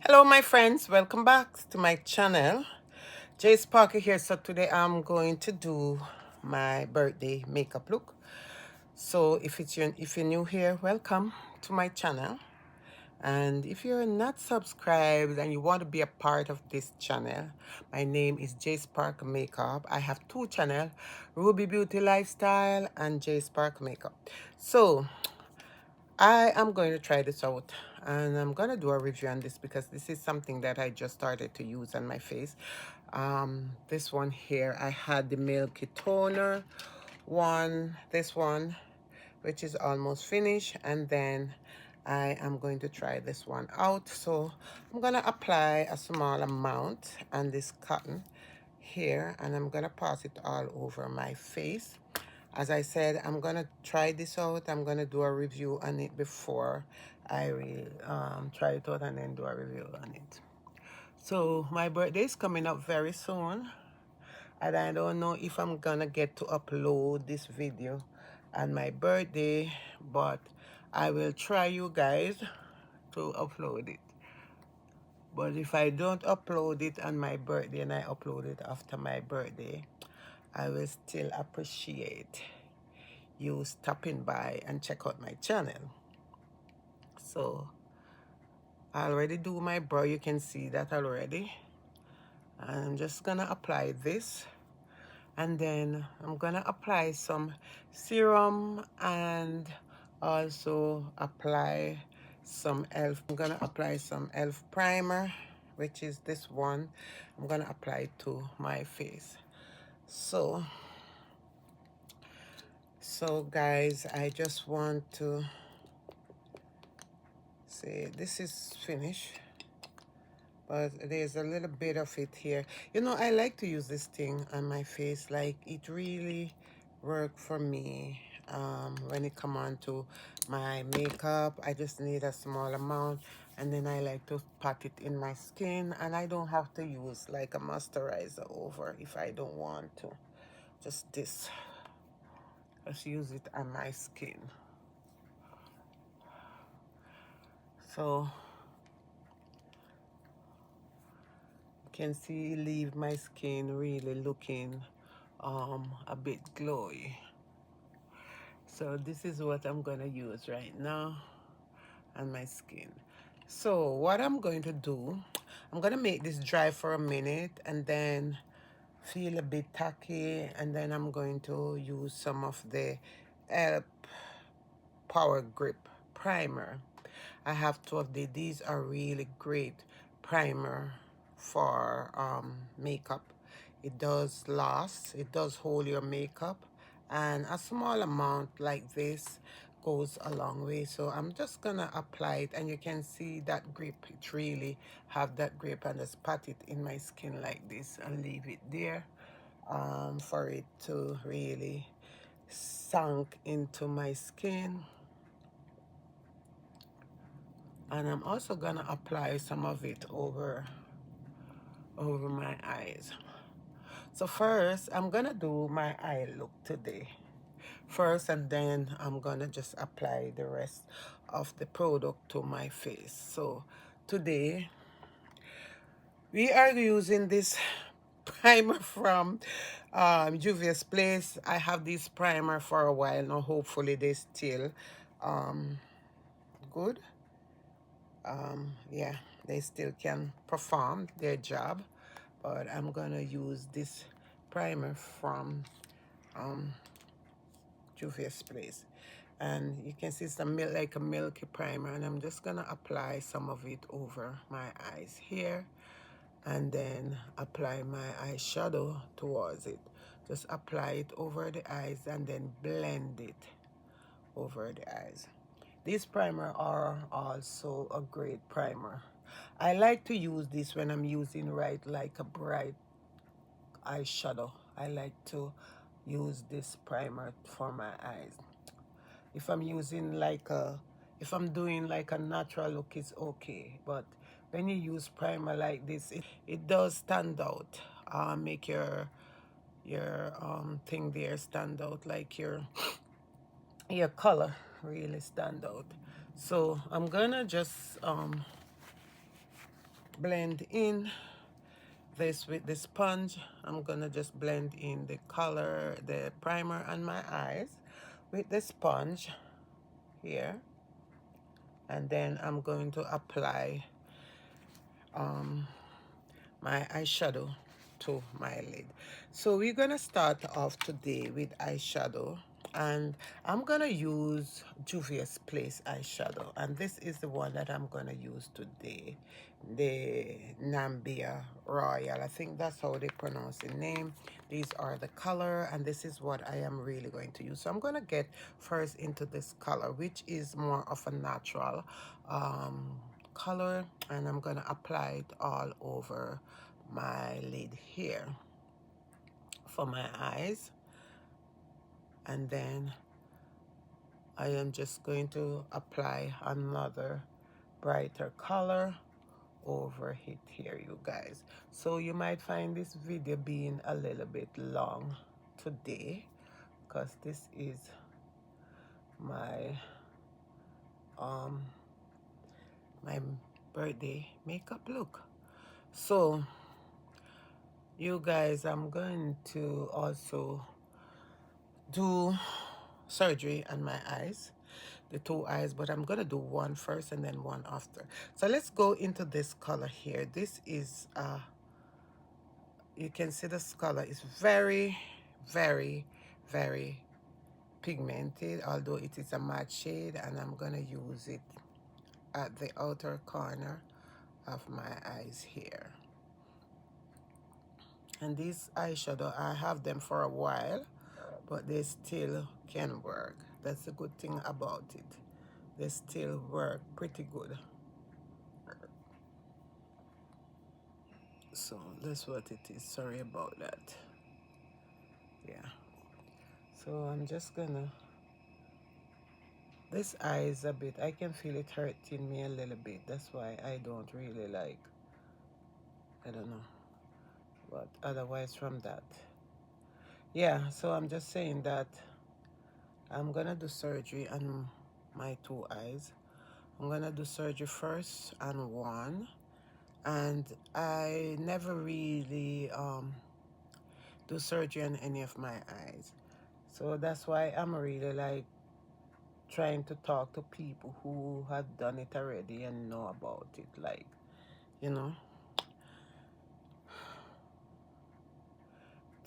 Hello my friends, welcome back to my channel. Jace Parker here. So today I'm going to do my birthday makeup look. So if you're new here, welcome to my channel. And if you're not subscribed and you want to be a part of this channel, my name is Jace Parker Makeup. I have two channels, Ruby Beauty Lifestyle and Jace Parker Makeup. So I am going to try this out and I'm going to do a review on this because this is something that I just started to use on my face. This one here, I had the Milky Toner one, this one, which is almost finished, and then I am going to try this one out. So I'm going to apply a small amount on this cotton here and I'm going to pass it all over my face. As I said, I'm gonna try this out. I'm gonna do a review on it before I will try it out and then do a review on it. So my birthday is coming up very soon and I don't know if I'm gonna get to upload this video on my birthday, but I will try, you guys, to upload it. But if I don't upload it on my birthday and I upload it after my birthday, I will still appreciate you stopping by and check out my channel. So I already do my brow, you can see that already. I'm just gonna apply this and then I'm gonna apply some serum and also apply some elf. I'm gonna apply some elf primer, which is this one. I'm gonna apply it to my face. So guys, I just want to say this is finished, but there's a little bit of it here. You know, I like to use this thing on my face. Like, it really worked for me when it come on to my makeup. I just need a small amount and then I like to pat it in my skin, and I don't have to use like a moisturizer over if I don't want to. Just this, just use it on my skin. So you can see, leave my skin really looking a bit glowy. So this is what I'm gonna use right now on my skin. So what I'm going to do, I'm gonna make this dry for a minute and then feel a bit tacky, and then I'm going to use some of the Help Power Grip primer. I have two of these are really great primer for makeup. It does last, it does hold your makeup, and a small amount like this goes a long way. So I'm just gonna apply it, and you can see that grip. It really have that grip, and just pat it in my skin like this and leave it there for it to really sink into my skin. And I'm also gonna apply some of it over my eyes. So first, I'm gonna do my eye look today first, and then I'm gonna just apply the rest of the product to my face. So today we are using this primer from Juvia's Place. I have this primer for a while now. Hopefully they still good. Yeah, they still can perform their job, but I'm gonna use this primer from Juvia's Place, and you can see some like a milky primer, and I'm just gonna apply some of it over my eyes here and then apply my eyeshadow towards it. Just apply it over the eyes and then blend it over the eyes. These primer are also a great primer. I like to use this when I'm using like a bright eyeshadow. I like to use this primer for my eyes. If I'm using if I'm doing like a natural look, it's okay. But when you use primer like this, it does stand out. Make your thing there stand out, like your color really stand out. So I'm gonna just blend in this with the sponge. I'm gonna just blend in the color, the primer on my eyes with the sponge here, and then I'm going to apply my eyeshadow to my lid. So we're gonna start off today with eyeshadow, and I'm gonna use Juvia's Place eyeshadow, and this is the one that I'm gonna use today, the Nambia Royal. I think that's how they pronounce the name. These are the color, and this is what I am really going to use. So I'm gonna get first into this color, which is more of a natural color, and I'm gonna apply it all over my lid here for my eyes, and then I am just going to apply another brighter color over it here, you guys. So you might find this video being a little bit long today because this is my my birthday makeup look. So you guys, I'm going to also do surgery on my eyes, the two eyes, but I'm gonna do one first and then one after. So let's go into this color here. This is you can see this color is very, very, very pigmented, although it is a matte shade, and I'm gonna use it at the outer corner of my eyes here. And these eyeshadow, I have them for a while, but they still can work. That's the good thing about it. They still work pretty good. So that's what it is. Sorry about that. Yeah. So I'm just gonna, this eye is a bit, I can feel it hurting me a little bit. That's why I don't really like, I don't know. But otherwise from that. Yeah, so I'm just saying that I'm gonna do surgery on my two eyes. I'm gonna do surgery first on one, and I never really do surgery on any of my eyes. So that's why I'm really like trying to talk to people who have done it already and know about it, like, you know,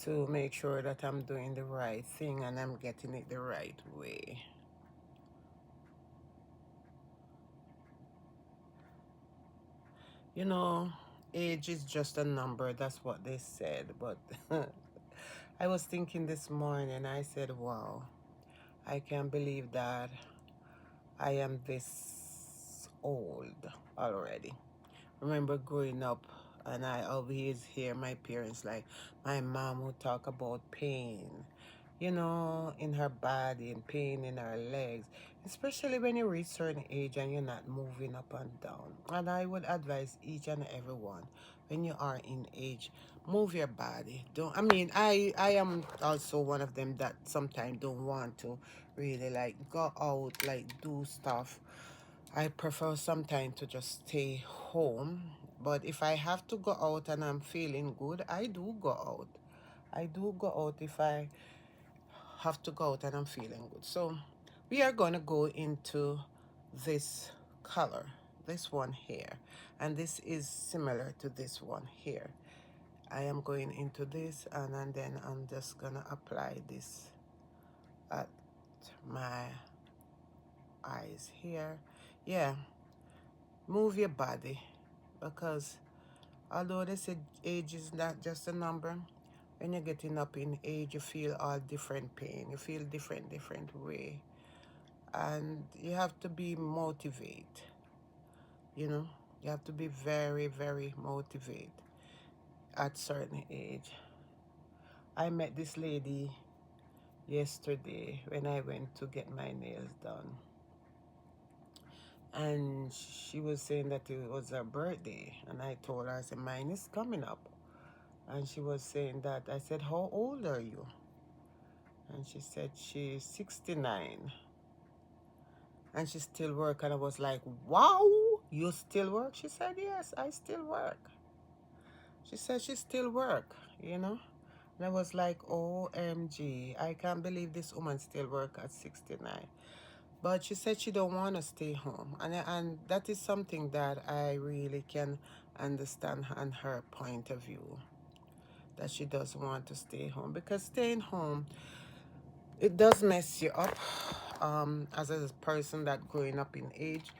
to make sure that I'm doing the right thing and I'm getting it the right way. You know, age is just a number, that's what they said, but I was thinking this morning, I said, wow, I can't believe that I am this old already. Remember growing up, and I always hear my parents, like my mom would talk about pain, you know, in her body and pain in her legs, especially when you reach certain age and you're not moving up and down. And I would advise each and everyone, when you are in age, move your body. Don't, I mean, I am also one of them that sometimes don't want to really like go out, like do stuff. I prefer sometimes to just stay home, but if I have to go out and I'm feeling good, I do go out. I do go out if I have to go out and I'm feeling good. So we are going to go into this color, this one here, and this is similar to this one here. I am going into this, and then I'm just gonna apply this at my eyes here. Yeah, move your body, because although they say age is not just a number, when you're getting up in age, you feel all different pain. You feel different way. And you have to be motivated, you know? You have to be very, very motivated at certain age. I met this lady yesterday when I went to get my nails done. And she was saying that it was her birthday. And I told her, I said, mine is coming up. And she was saying that. I said, how old are you? And she said she's 69. And she still work. And I was like, wow, You still work? She said, yes, I still work. She said she still work, you know. And I was like, OMG, I can't believe this woman still work at 69. But she said she don't want to stay home. And that is something that I really can understand on her point of view, that she doesn't want to stay home. Because staying home, it does mess you up as a person that growing up in age.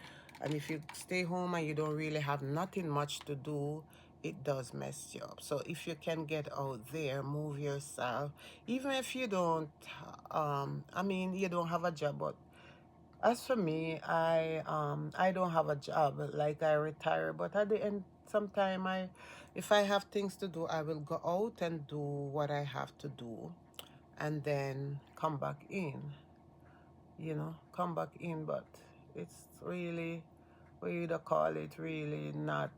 And if you stay home and you don't really have nothing much to do, it does mess you up. So if you can get out there, move yourself, even if you don't, I mean, you don't have a job. But as for me, I don't have a job. Like, I retire, but at the end, sometime if I have things to do, I will go out and do what I have to do, and then come back in, come back in. But it's really, what you call it, really not,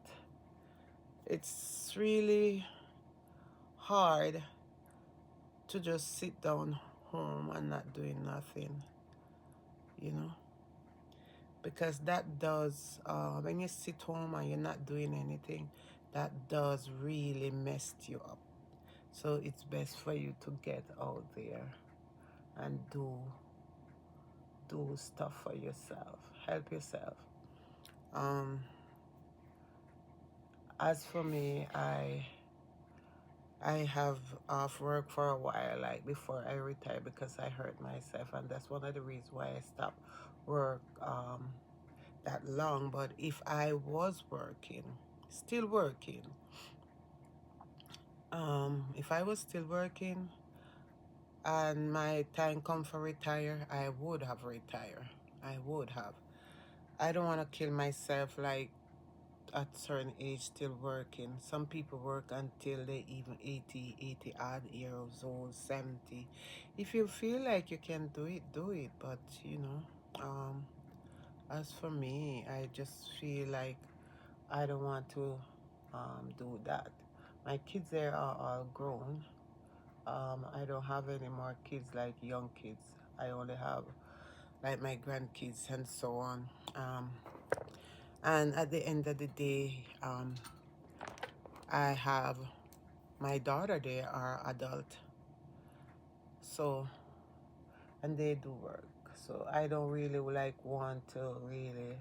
it's really hard to just sit down home and not doing nothing, you know, because that does, when you sit home and you're not doing anything, that does really mess you up. So it's best for you to get out there and do stuff for yourself, help yourself. As for me, I have off work for a while, like before I retire, because I hurt myself, and that's one of the reasons why I stopped work that long. But if I was working, still working, if I was still working and my time come for retire, I would have retired. I would have. I don't want to kill myself, like, at certain age still working. Some people work until they even 80 odd years old, 70. If you feel like you can do it, do it. But as for me, I just feel like I don't want to do that. My kids there are all grown. I don't have any more kids, like young kids. I only have like my grandkids and so on. And at the end of the day, I have my daughter. They are adult, so, and they do work. So I don't really like want to really,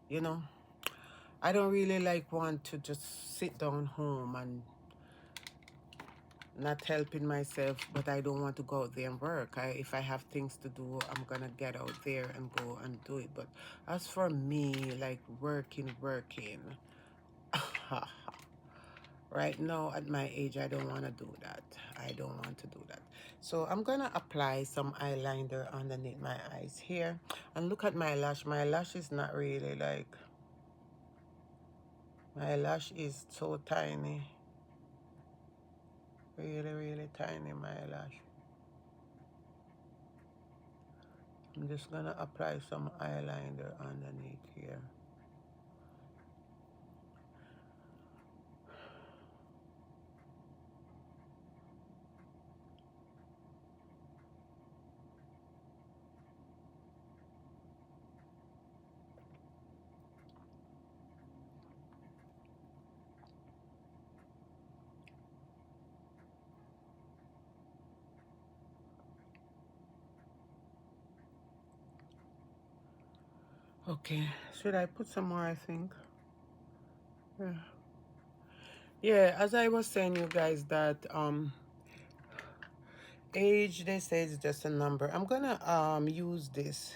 you know, I don't really like want to just sit down home and not helping myself, but I don't want to go out there and work. If I have things to do, I'm gonna get out there and go and do it. But as for me, like working, right now at my age, I don't want to do that. I don't want to do that. So I'm gonna apply some eyeliner underneath my eyes here, and look at my lash. My lash is not really like, my lash is so tiny, really, really tiny, my lash. I'm just gonna apply some eyeliner underneath here. Okay, should I put some more, I think? Yeah. Yeah, as I was saying, you guys, that age, they say, is just a number. I'm gonna use this,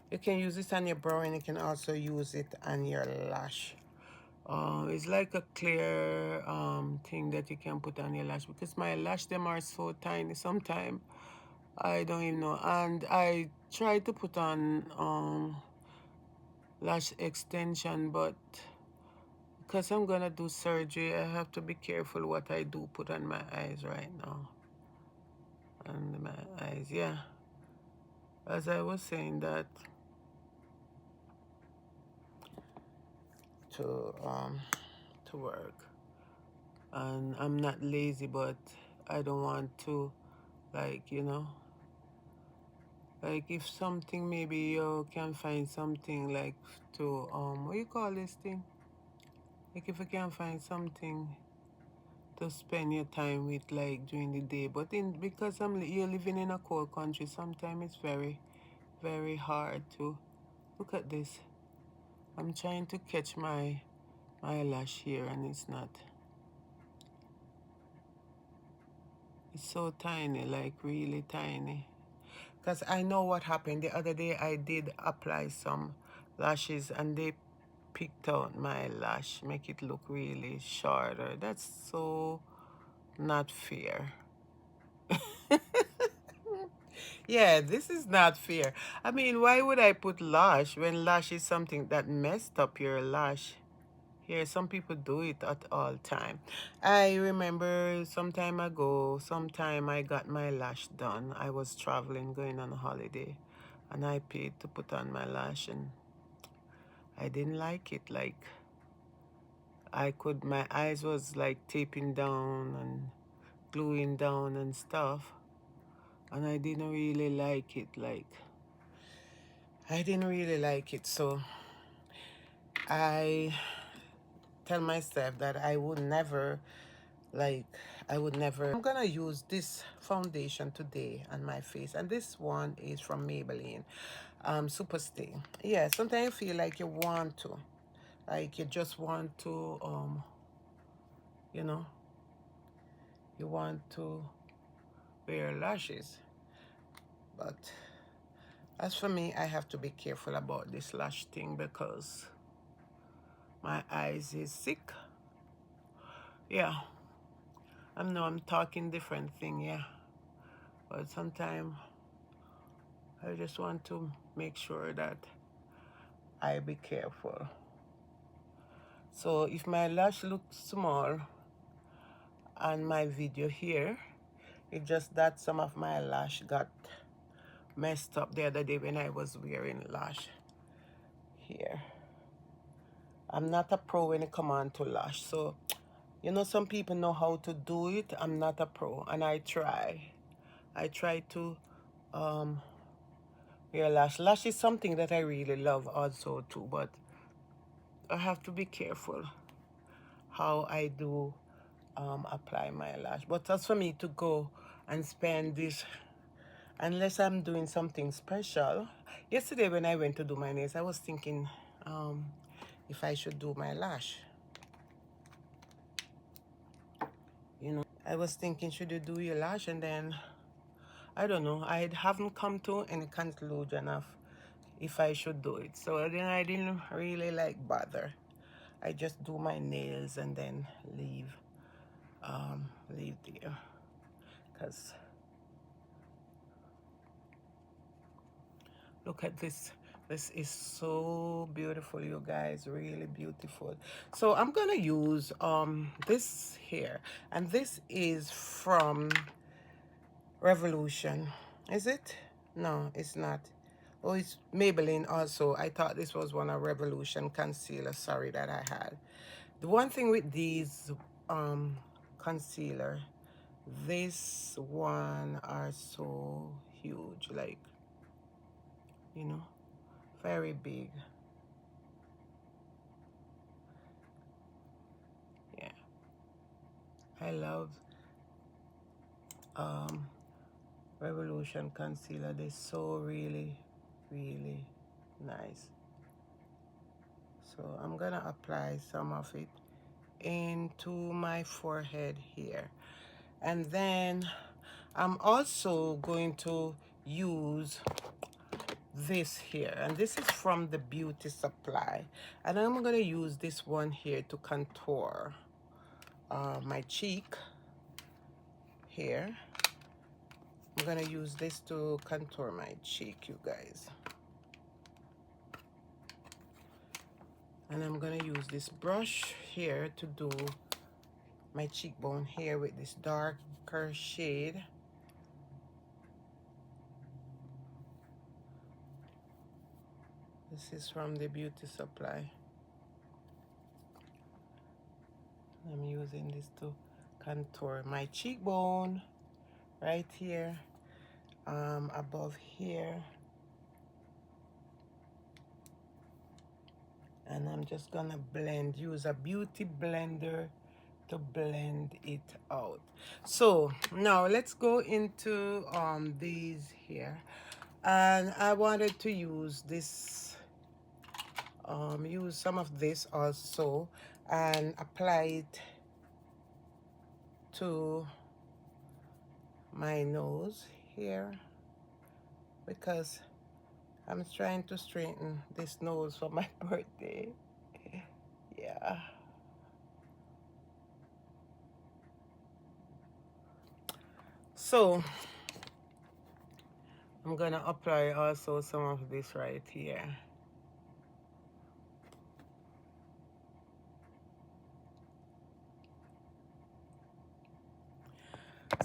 you can use this on your brow, and you can also use it on your lash. It's like a clear thing that you can put on your lash, because my lash, them are so tiny sometimes I don't even know. And I try to put on lash extension, but because I'm gonna do surgery, I have to be careful what I do put on my eyes right now. And my eyes, yeah. As I was saying, that to work, and I'm not lazy, but I don't want to, like, Like if something, maybe you can find something like to what you call this thing? Like if you can find something to spend your time with, like during the day. But because you're living in a cold country, sometimes it's very, very hard to look at this. I'm trying to catch my eyelash here, and it's not. It's so tiny, like really tiny. Because I know what happened the other day. I did apply some lashes, and they picked out my lash, make it look really shorter. That's so not fair. Yeah, this is not fair. I mean, why would I put lash when lash is something that messed up your lash? Here, some people do it at all time. I remember some time ago, sometime I got my lash done. I was traveling, going on a holiday, and I paid to put on my lash, and I didn't like it. Like, my eyes was like taping down and gluing down and stuff, and I didn't really like it. Like, I didn't really like it, so I tell myself that I would never, like, I'm gonna use this foundation today on my face, and this one is from Maybelline, Super Stay. Yeah, sometimes you feel like you want to, like you just want to, you know, you want to wear lashes, but as for me, I have to be careful about this lash thing because my eyes is sick. Yeah, I know I'm talking different thing, yeah, but sometimes I just want to make sure that I be careful. So if my lash looks small on my video here, it's just that some of my lash got messed up the other day when I was wearing lash here. I'm not a pro when it comes on to lash, so you know, some people know how to do it. I'm not a pro, and I try to wear lash. Lash is something that I really love also too, but I have to be careful how I do apply my lash. But as for me to go and spend this, unless I'm doing something special. Yesterday when I went to do my nails, I was thinking if I should do my lash. You know, I was thinking, should you do your lash? And then I don't know, I haven't come to any conclusion of if I should do it. So then I didn't really like bother. I just do my nails and then leave there, because look at this. This is so beautiful, you guys, really beautiful. So I'm gonna use this here, and this is from Revolution. Is it? No, it's not. Oh, it's Maybelline also. I thought this was one of Revolution concealer. Sorry that I had. The one thing with these concealer, this one are so huge, like, you know, very big. Yeah, I love Revolution concealer. They're so really, really nice. So I'm gonna apply some of it into my forehead here, and then I'm also going to use this here, and this is from the Beauty Supply, and I'm gonna use this one here to contour my cheek here. I'm gonna use this to contour my cheek, you guys, and I'm gonna use this brush here to do my cheekbone here with this darker shade. This is from the Beauty Supply. I'm using this to contour my cheekbone right here, above here. And I'm just gonna blend, use a beauty blender to blend it out. So now let's go into these here, and I wanted to use this, use some of this also and apply it to my nose here, because I'm trying to straighten this nose for my birthday. Yeah. So I'm gonna apply also some of this right here.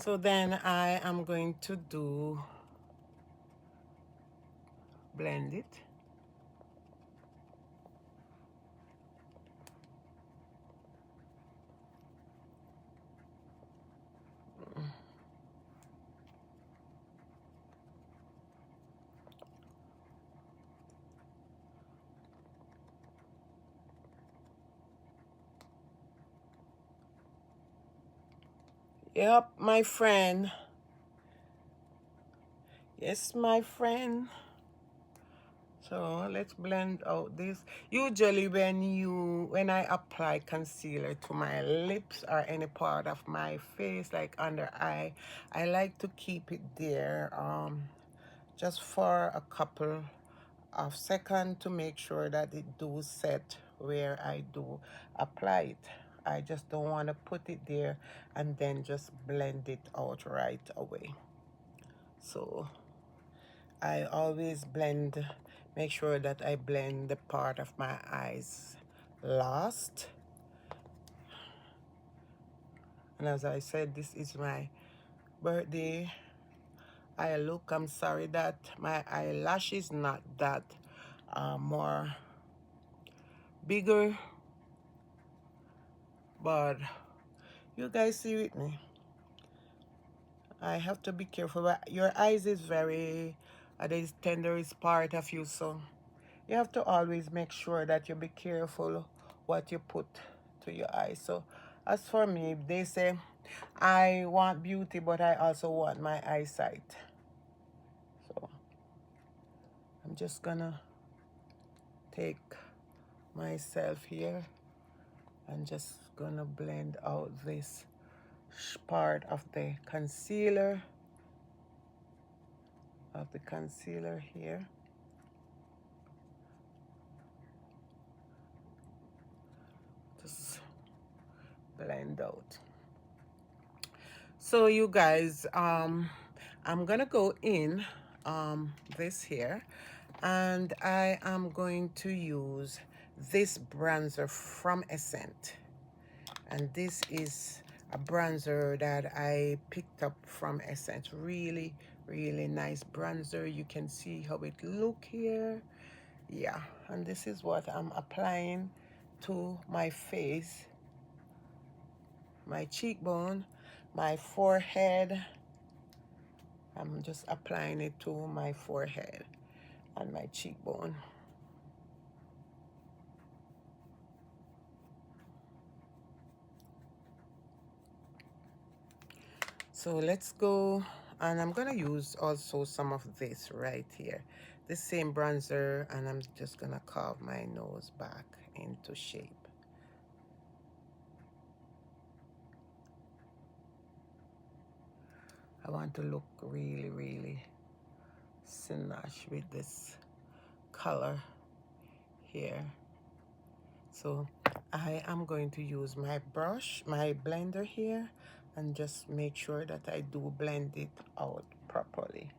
So then I am going to blend it. Yep, my friend. Yes, my friend. So let's blend out this. Usually when I apply concealer to my lips or any part of my face, like under eye, I like to keep it there just for a couple of seconds to make sure that it do set where I do apply it. I just don't want to put it there and then just blend it out right away. So I always blend, make sure that I blend the part of my eyes last. And as I said, this is my birthday eye look. I'm sorry that my eyelash is not that more bigger, but you guys see with me. I have to be careful, but your eyes is very the tenderest part of you, so you have to always make sure that you be careful what you put to your eyes. So as for me, they say I want beauty, but I also want my eyesight. So I'm just gonna take myself here and just gonna blend out this part of the concealer here. Just blend out. So you guys, I'm gonna go in this here, and I am going to use this bronzer from Essence, and this is a bronzer that I picked up from Essence. Really nice bronzer. You can see how it look here. Yeah, and this is what I'm applying to my face, my cheekbone, my forehead. I'm just applying it to my forehead and my cheekbone. So let's go, and I'm gonna use also some of this right here, the same bronzer, and I'm just gonna carve my nose back into shape. I want to look really cinch with this color here. So I am going to use my brush, my blender here, and just make sure that I do blend it out properly.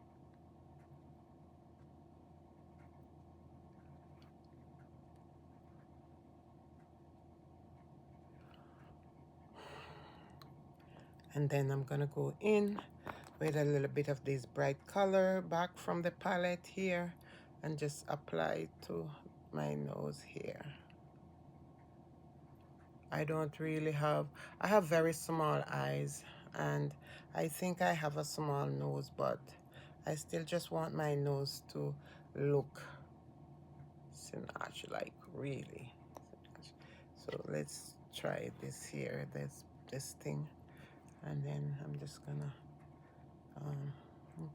And then I'm gonna go in with a little bit of this bright color back from the palette here and just apply it to my nose here. I don't really have, I have very small eyes, and I think I have a small nose, but I still just want my nose to look cinch, like really. So let's try this here, this thing, and then I'm just gonna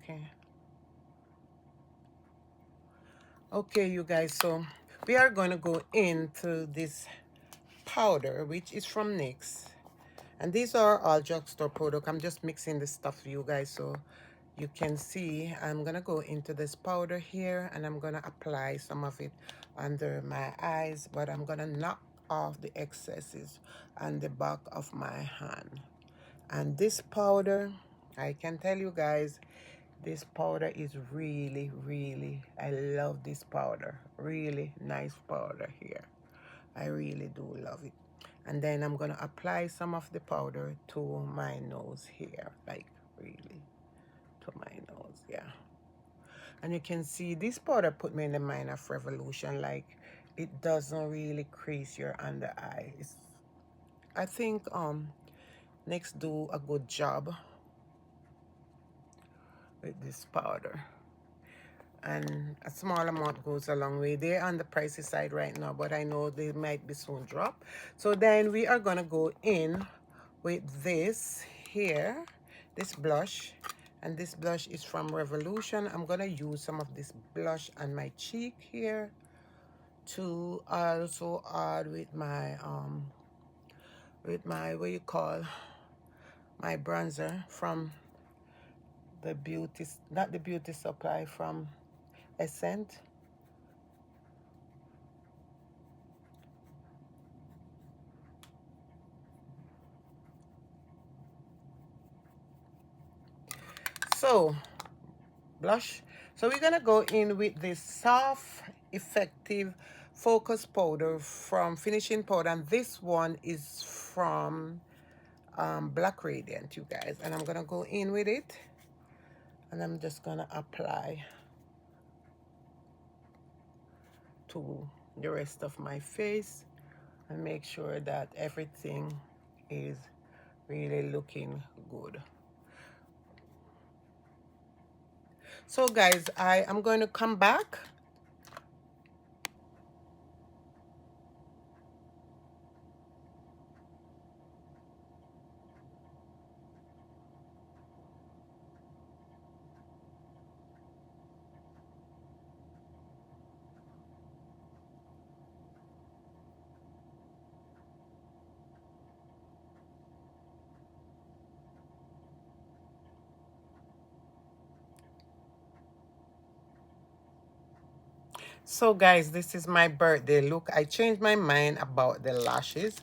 okay. Okay, you guys, so we are going to go into this powder, which is from NYX. And these are all drugstore product. I'm just mixing this stuff for you guys so you can see. I'm going to go into this powder here, and I'm going to apply some of it under my eyes, but I'm going to knock off the excesses on the back of my hand. And this powder, I can tell you guys, this powder is really, really, I love this powder. Really nice powder here. I really do love it. And then I'm gonna apply some of the powder to my nose here, like really to my nose, yeah. And you can see this powder put me in the mind of Revolution, like it doesn't really crease your under eye. I think NYX do a good job with this powder. And a small amount goes a long way. They're on the pricey side right now, but I know they might be soon drop. So then we are gonna go in with this here, this blush, and this blush is from Revolution. I'm gonna use some of this blush on my cheek here to also add with my what you call, my bronzer from the beauty, not the beauty supply, from Essence. So blush. So we're gonna go in with this soft, effective focus powder from Finishing Powder, and this one is from Black Radiant, you guys. And I'm gonna go in with it, and I'm just gonna apply to the rest of my face and make sure that everything is really looking good. So guys, I am going to come back. So guys, this is my birthday look. I changed my mind about the lashes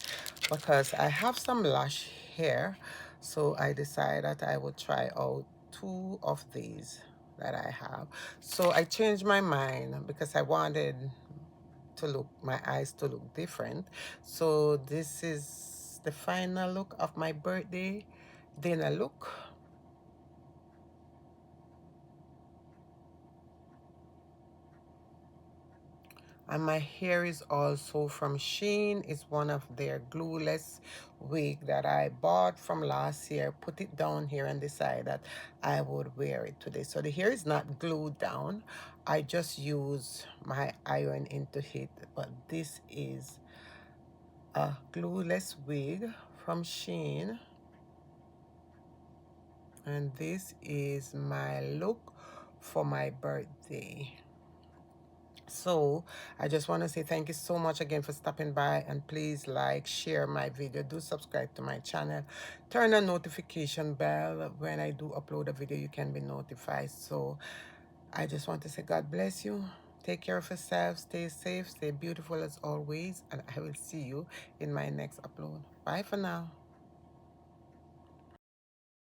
because I have some lash hair. So I decided that I would try out two of these that I have. So I changed my mind because I wanted to look, my eyes to look different. So this is the final look of my birthday dinner look. And my hair is also from Shein. It's one of their glueless wig that I bought from last year. Put it down here and decided that I would wear it today. So the hair is not glued down. I just use my iron into it. But this is a glueless wig from Shein. And this is my look for my birthday. So I just want to say thank you so much again for stopping by, and please like, share my video, do subscribe to my channel, turn on notification bell. When I do upload a video, you can be notified. So I just want to say God bless you, take care of yourself, stay safe, stay beautiful as always, and I will see you in my next upload. Bye for now.